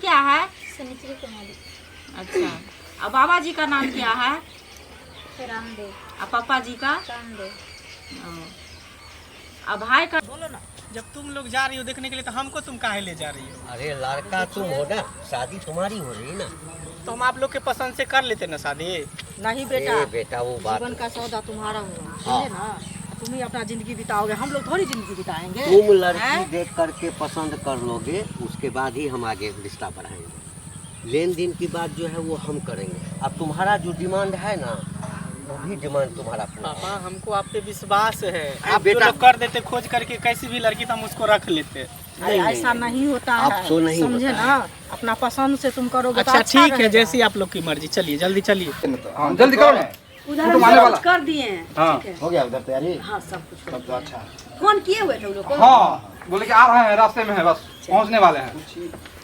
क्या है? सनिचरी कुमारी। अच्छा, अब बाबा जी का नाम क्या है? रामदेव। अब पापा जी का? रामदेव। अब भाई का? बोलो ना, जब तुम लोग जा रही हो देखने के लिए तो हमको तुम काहे ले जा रही हो? अरे लड़का तुम हो ना, शादी तुम्हारी हो रही ना। तो हम आप लोग के पसंद से कर लेते ना शादी। नहीं बेटा, बेटा वो बात जीवन का सौदा तुम्हारा होगा, समझे ना? तुम ही अपना जिंदगी बिताओगे, हम लोग थोड़ी जिंदगी बिताएंगे। तुम लड़की देख करके पसंद कर लोगे, उसके बाद ही हम आगे रिश्ता बढ़ाएंगे। लेन देन की बात जो है वो हम करेंगे। अब तुम्हारा जो डिमांड है ना, वो भी डिमांड तुम्हारा पूरा। पापा हमको आप पे विश्वास है, आप बेटा- जो लोग कर देते खोज करके कैसी भी लड़की तो हम उसको रख लेते। अरे ऐसा नहीं होता है, अब तो नहीं समझे होता ना? अपना पसंद से तुम करोगे तो अच्छा अच्छा ठीक है, रहेगा। जैसी आप लोग की मर्जी। चलिए जल्दी चलिए। हाँ, जल्दी करो ना। उधर तुम हम आने सब वाला। कुछ कर दिए हैं। हाँ ठीक है। हो गया उधर तैयारी। हाँ सब कुछ तब तो अच्छा। फोन किए हुए थे वो लोग को? हाँ बोले कि आ रहे हैं, रास्ते में है, बस पहुंचने वाले हैं।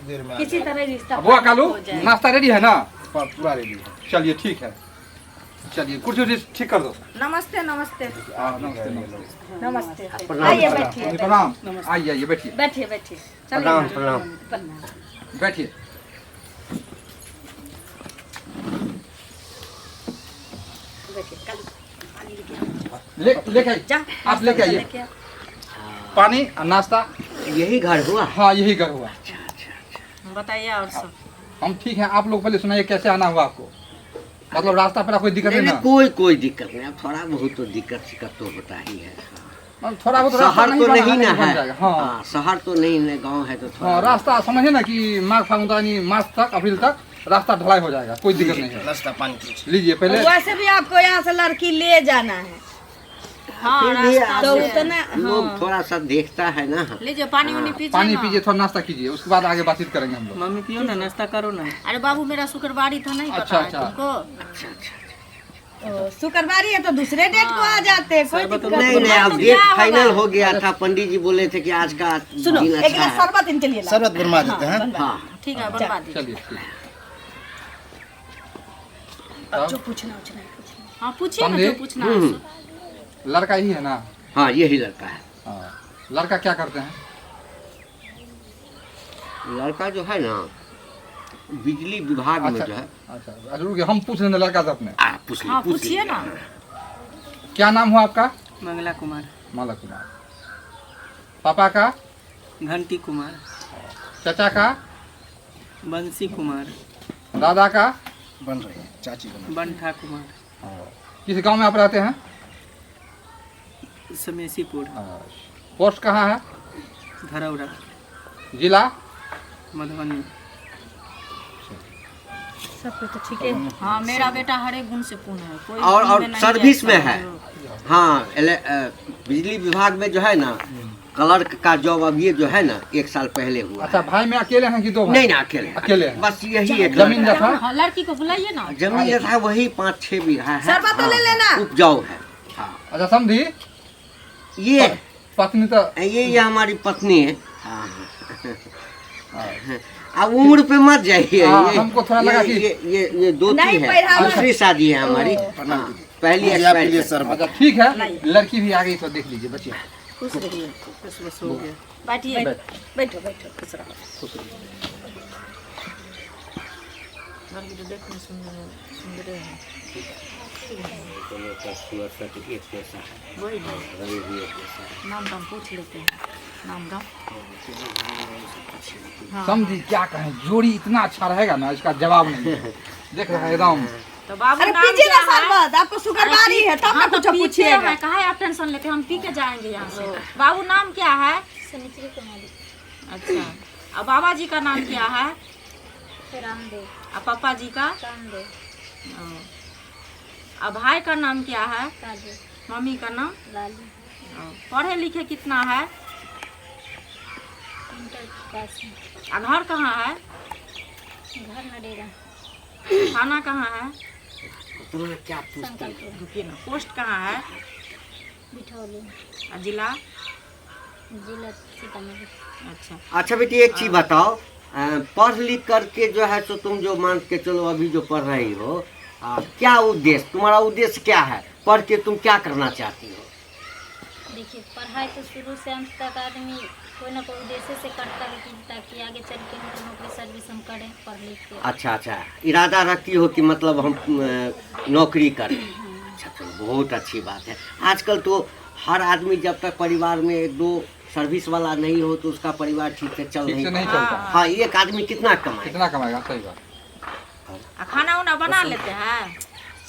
देर में किसी तरह रिश्ता बुआ कालू, हो जाए। नाश्ता रेडी है ना? पूरा रेडी है। चलिए ठीक है, चलिए कुर्सी उर्सी ठीक कर दो। नमस्ते नमस्ते नमस्ते नमस्ते। नमस्ते। प्रणाम, आइए प्रणाम। बैठिए प्रणाम। आइए आइए बैठिए बैठिए बैठिए। चलिए प्रणाम ना। प्रणाम। प्रणाम। बैठिए। बैठिए, कल पानी लेके आओ। लेके आइए, जा, आप लेके आइए। लेके आओ। पानी और नाश्ता। यही घर हुआ। हाँ यही घर हुआ। बताइए और सब। हम ठीक हैं, आप लोग पहले सुनाइए कैसे आना हुआ आपको? मतलब रास्ता पर कोई दिक्कत नहीं, नहीं नहीं, ना? कोई दिक्कत नहीं। अब थोड़ा बहुत तो दिक्कत तो होता ही है। मतलब थोड़ा बहुत रास्ता शहर तो बना नहीं ना बन है। जाएगा। हाँ हाँ, शहर तो नहीं है, गांव है तो हाँ, थोड़ा रास्ता समझे ना कि माघ फागुन यानी मार्च तक, अप्रैल तक रास्ता ढलाई हो जाएगा, कोई दिक्कत नहीं है। नाश्ता पानी लीजिए पहले। वैसे भी आपको यहाँ से लड़की ले जाना है। हाँ, फिर भी रास्ता आप तो उतना लोग हाँ। थोड़ा सा देखता है ना। लीजिए पानी उनी पीजिए पानी ना। पीजिए, थोड़ा नाश्ता कीजिए, उसके बाद आगे बातचीत करेंगे हम लोग। मम्मी पियो ना, नाश्ता करो ना। अरे बाबू मेरा शुक्रवारी था, नहीं अच्छा, पता है अच्छा। तुमको? शुक्रवारी है तो दूसरे डेट को आ जाते, कोई दिक्कत नहीं नहीं, अब तो डेट क्या फाइनल होगा? हो गया था। पंडित जी बोले थे कि आज का सुनो दिन एक अच्छा गिलास है। शरबत इनके लिए शरबत बनवा देते हैं। हाँ ठीक है, बनवा दीजिए। चलिए ठीक है। अब जो पूछना है पूछना। हाँ पूछिए ना, समझे? जो पूछना है सो। लड़का ही है ना? हाँ, यही लड़का है। हाँ। लड़का क्या करते हैं? लड़का जो है ना, बिजली विभाग में अच्छा जो है। अच्छा रुकिए, हम पूछ लेंगे लड़का से अपने। पूछ हाँ लीजिए। पूछिए ना। क्या नाम हुआ आपका? मंगला कुमार। माला कुमार। पापा का? घंटी कुमार। चाचा का? बंसी कुमार। दादा का? बन रही है, चाची बन बंठा कुमार। किस गांव में आप रहते हैं? समेसीपुर। पोस्ट कहाँ है? धरौरा। जिला? मधुबनी। सब कुछ तो ठीक है। हाँ मेरा बेटा हर एक गुण से पूर्ण है, कोई और गुण में नहीं सर्विस में ऐसा है। हाँ, बिजली विभाग में जो है ना, क्लर्क का जॉब अब ये जो है ना 1 साल पहले हुआ अच्छा है। भाई में अकेले हैं कि दो भाई? नहीं ना, अकेले अकेले हैं। बस यही एक जमीन लड़का जथा? हाँ लड़की को बुलाइए ना। है। जमीन जो है वही 5-6 बीघा है। शरबत तो ले लेना। उपजाऊ है। हाँ, अच्छा समझी? ये पत्नी तो ये हमारी पत्नी है। हाँ। अब उम्र पे मत जाइए। हाँ, ये- हमको थोड़ा लगा कि- ये दोती नहीं, है, पहला- दूसरी शादी है हमारी। हाँ, पहली रही है। आपके लिए एक्सपायर। शरबत। अच्छा ठीक है, लड़की भी आ गई तो देख लीजिए बच्चे। खुश रहिए। बस हो गया। बैठिए बैठो बैठो, खुश रहो। लड़की तो देखने सुंदर है। वही नाम दाम पूछ लेते हैं, नाम दाम। हाँ। समझी क्या कहें, जोड़ी इतना अच्छा रहेगा ना, इसका जवाब नहीं है। देख रहे हैं एकदम। तो बाबू अरे नाम पीजिए ना क्या है? शरबत, आपको शुक्रवारी है तब ना हाँ तो कुछ पीछे पूछिएगा। है, काहे आप टेंशन लेते हैं, हम पी के जाएंगे यहाँ से। बाबू नाम क्या है? सनिचरी कुमारी। अच्छा, अब बाबा जी का नाम क्या है? रामदेव। अब पापा जी का? रामदेव। अब भाई का नाम क्या है? काजू। मम्मी का नाम? लालू। पढ़े लिखे कितना है? इंटर पास में। और घर कहाँ है? घर नडेरा। थाना कहाँ है? तुम्हें क्या पूछते हैं? संकल्प। रुकिए ना, पोस्ट कहाँ है? बिठौली। और जिला? जिला सीतामढ़ी। अच्छा, अच्छा बेटी, एक चीज बताओ। पढ़ लिख करके जो है तो तुम जो मान के चलो अभी जो पढ़ रही हो, क्या उद्देश्य, तुम्हारा उद्देश्य क्या है? पढ़ के तुम क्या करना चाहती हो? देखिए, पढ़ाई तो शुरू से अंत तक आदमी कोई ना कोई उद्देश्य से करता है कि ताकि आगे चल के उनको नौकरी सर्विस खत्म करें, पढ़ लिख के। अच्छा अच्छा, इरादा रखती हो कि मतलब हम नौकरी करें। अच्छा तो बहुत अच्छी बात है। आजकल तो हर आदमी जब तक परिवार में एक दो सर्विस वाला नहीं हो तो उसका परिवार ठीक से चल ठीक से नहीं पाता। चलता। हाँ, एक आदमी कितना कमाए? कितना कमाएगा? सही बात। खाना उना बना लेते हैं,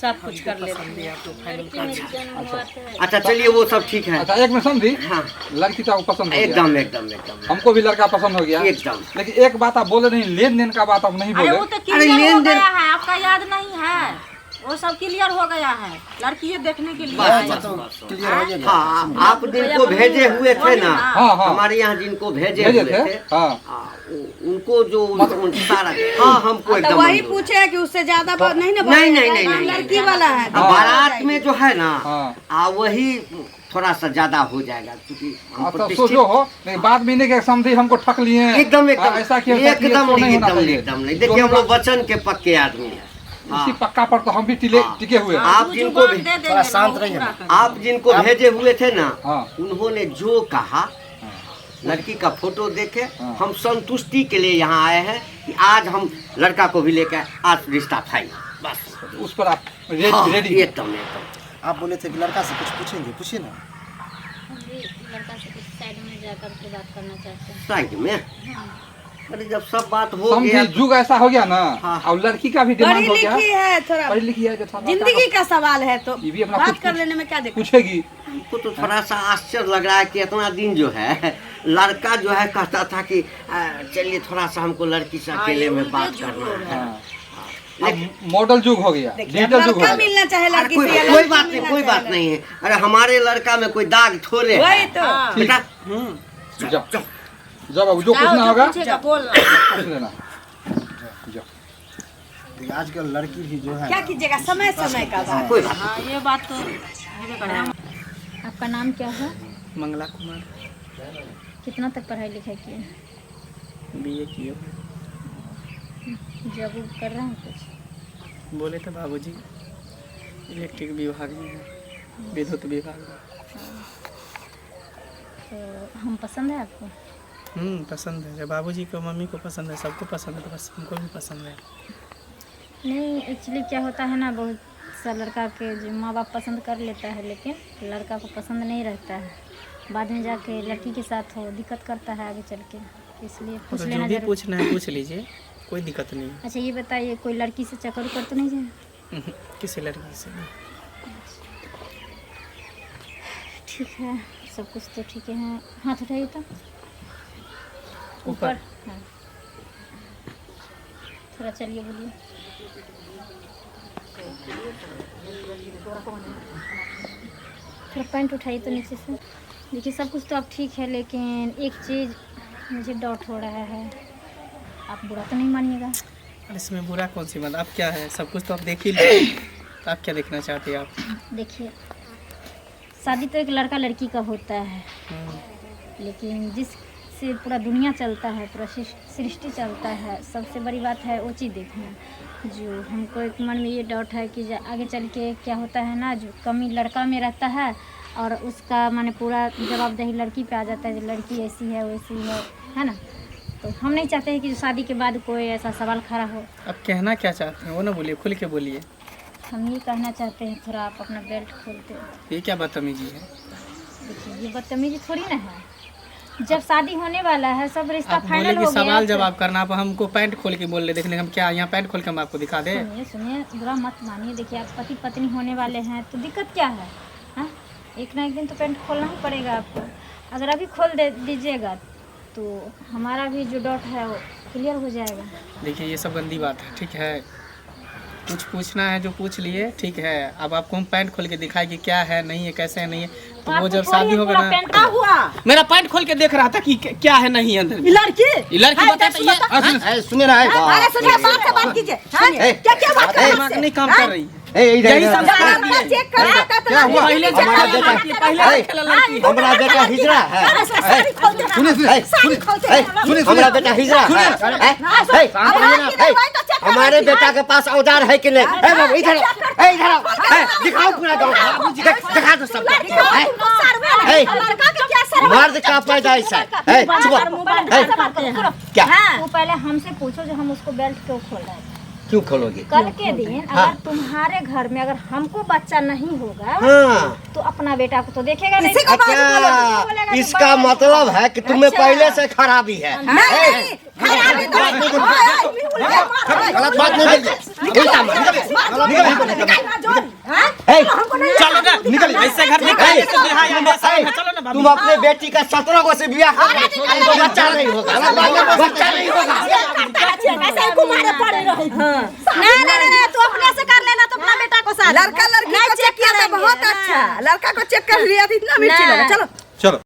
सब कुछ कर लेते हैं। लड़की में जन्म हुआ तो अच्छा चलिए वो सब ठीक है। अच्छा एक में समझी, हाँ लड़की तो आपको पसंद हो गया। एकदम एकदम एकदम हमको भी लड़का पसंद हो गया एकदम। लेकिन एक बात आप बोले नहीं, लेन देन का बात आप नहीं अरे बोले। वो तो अरे क्लियर हो लेन-देन- गया है, आपका याद नहीं है? वो सब क्लियर हो गया है, लड़की ये देखने के लिए आए हैं। क्लियर हो गया। हाँ, आप जिनको भेजे हुए थे ना, हाँ हाँ हमारे यहाँ जिनको भेजे भेजे हुए थे, थे, हाँ उनको जो सारा, हाँ हमको तो एकदम वही मंजूर। पूछे कि उससे ज्यादा बात नहीं ना नहीं, बोलेगा, नहीं, नहीं, लड़की नहीं। वाला है। अब बारात में जो है ना, हाँ। वही थोड़ा सा ज्यादा हो जाएगा क्योंकि हम अच्छा प्रतिष्ठित- सोचो हो, नहीं बाद में नहीं कि समझी हमको ठक लिए हैं। एकदम एकदम ऐसा किया एकदम तो नहीं, होना एकदम नहीं, चाहिए। एकदम नहीं। देखिए हम लोग वचन के पक्के आदमी हैं। इसी पक्का पर तो हम भी टिके हुए हैं। आप जिनको भी- थोड़ा शांत रहिए ना। आप जिनको भेजे हुए थे ना, हाँ। उन्होंने जो कहा, लड़की का फोटो देखे, हाँ। हम संतुष्टि के लिए यहाँ आए हैं कि आज हम लड़का को भी लेकर आज रिश्ता फाइनल बस। उस पर आप हाँ, रेडी एकदम एकदम। आप बोले थे कि लड़का से कुछ पूछेंगे, पूछिए ना। हम भी लड़का से कुछ साइड में जाकर के बात करना चाहते हैं। साइड में हाँ। अरे जब सब बात हो समझी, गया युग ऐसा हो गया ना। हाँ। और लड़की का भी डिमांड पढ़ी हो गया। लिखी है, थोड़ा पढ़ी लिखी है जो थोड़ा जिंदगी का सवाल है तो ये भी अपना बात कुछ कर लेने में क्या दिक्कत? पूछेगी। हमको तो थोड़ा सा आश्चर्य लग रहा है कि इतना दिन जो है लड़का जो है कहता था कि चलिए थोड़ा सा हमको लड़की से अकेले में बात करना है। हाँ। अब मॉडल युग हो गया, डिजिटल युग हो लड़का गया। मिलना चाहे अरे लड़की कोई से, या कोई लड़की बात नहीं, मिलना कोई चाहे बात नहीं है। अरे हमारे लड़का में कोई दाग थोड़े वही है। तो। बेटा जाओ जाओ बाबू, जो पूछना होगा पूछेगा, बोलना। पूछ लेना। जाओ। देखिए आजकल लड़की भी जो है क्या कीजिएगा, समय समय का बात। कोई बात हाँ, ये बात तो हेबे करे। आपका नाम क्या है? मंगला कुमार, कितना तक पढ़ाई लिखाई किए? बीए किए। जॉब कर रहे हैं कुछ? बोले थे बाबूजी इलेक्ट्रिक विभाग में है, विद्युत विभाग में। तो हम पसंद है आपको? पसंद है, जब बाबूजी को मम्मी को पसंद है, सबको पसंद है, तो बस हमको भी पसंद है। नहीं, एक्चुअली क्या होता है ना, बहुत सा लड़का के जो माँ बाप पसंद कर लेता है लेकिन लड़का को पसंद नहीं रहता है, बाद में जाके लड़की के साथ हो दिक्कत करता है आगे चल के, इसलिए पूछ तो लेना जो भी जरूर। पूछना है पूछ लीजिए, कोई दिक्कत नहीं है। अच्छा ये बताइए, कोई लड़की से चक्कर उक्कर तो नहीं जाए? किसी लड़की से नहीं। ठीक है, सब कुछ तो ठीक है। हाथ उठाइए तो ऊपर। हाँ, थोड़ा चलिए, बोलिए। थोड़ा पैंट उठाइए तो नीचे से। देखिए सब कुछ तो अब ठीक है लेकिन एक चीज़ मुझे डाउट हो रहा है, आप बुरा तो नहीं मानिएगा? और इसमें बुरा कौन सी बात? आप क्या है, सब कुछ तो आप देख ही लिए, तो आप क्या देखना चाहते हैं आप? देखिए शादी तो एक लड़का लड़की का होता है, लेकिन जिससे पूरा दुनिया चलता है, पूरा सृष्टि चलता है, सबसे बड़ी बात है वो चीज़ देखना। जो हमको एक मन में ये डाउट है कि आगे चल के क्या होता है ना, जो कमी लड़का में रहता है और उसका माने पूरा जवाबदेही लड़की पे आ जाता है, लड़की ऐसी है वैसी है ना। तो हम नहीं चाहते हैं कि शादी के बाद कोई ऐसा सवाल खड़ा हो। आप कहना क्या चाहते हैं वो ना बोलिए, खुल के बोलिए। हम ये कहना चाहते हैं, थोड़ा आप अपना बेल्ट खोलते। ये क्या बदतमीजी है? देखिए ये बदतमीजी थोड़ी ना है, जब शादी होने वाला है, सब रिश्ता आप बोले फाइनल कि हो गया। सवाल जवाब करना, आप हमको पैंट खोल के बोल रहे, देखने हम क्या यहाँ पैंट खोल के हम आपको दिखा दे? सुनिए सुनिए, बुरा मत मानिए। देखिए आप पति पत्नी होने वाले हैं तो दिक्कत क्या है? हाँ, एक ना एक दिन तो पैंट खोलना ही पड़ेगा आपको। अगर अभी खोल दे दीजिएगा तो हमारा भी जो डाउट है वो क्लियर हो जाएगा। देखिए ये सब गंदी बात है, ठीक है? कुछ पूछना है जो पूछ लिए, ठीक है। अब आपको हम पैंट खोल के दिखाए कि क्या है नहीं है, कैसे है नहीं है, तो वो आपको जब थोड़ी शादी है होगा पूरा ना, पैंट क्या हुआ? मेरा पैंट खोल के देख रहा था कि क्या है नहीं है अंदर में। ये लड़की ये लड़की बता तो ये सुनिए ना। अरे सुनिए, बात से बात कीजिए। हाँ, क्या क्या बात कर रहे दिमाग नहीं काम कर रही है। इधर यही सब हैं? शादी है। चेक कर रहा था तो क्या हुआ? पहले से हमारा खेला बेटा- लड़की, पहले से खेला लड़की। हमारा बेटा हिजरा है। साड़ी खोलते हैं। सुनिए साड़ी खोलते हैं। हमारा बेटा हिजरा है। हमारे बेटा के पास औजार है कि नहीं? है बाबू, इधर आओ, इधर आओ, दिखाओ पूरा गाँव, दिखा दो सब। लड़का के क्या मर्द का पैदाइश है। क्या वो पहले हमसे पूछो जो हम उसको बेल्ट क्यों खोल रहे हैं। क्यों खोलोगे? कल के दिन हाँ। अगर तुम्हारे घर में अगर हमको बच्चा नहीं होगा हाँ तो अपना बेटा को तो देखेगा नहीं। अच्छा, इसका मतलब है कि तुम्हें पहले से खराबी है। गलत बात नहीं चलो ना, निकल ऐसे घर में कैसे तो बिहार या में साथ में चलो ना तुम अपने बेटी का 17 को से ब्याह कर लो, बच्चा नहीं होगा, बच्चा नहीं होगा। नहीं तू अपने से कर लेना तो अपना बेटा को साथ। लड़का लड़की को चेक किया था बहुत अच्छा, लड़का को चेक कर लिया था इतना मिर्ची लगा। चलो चलो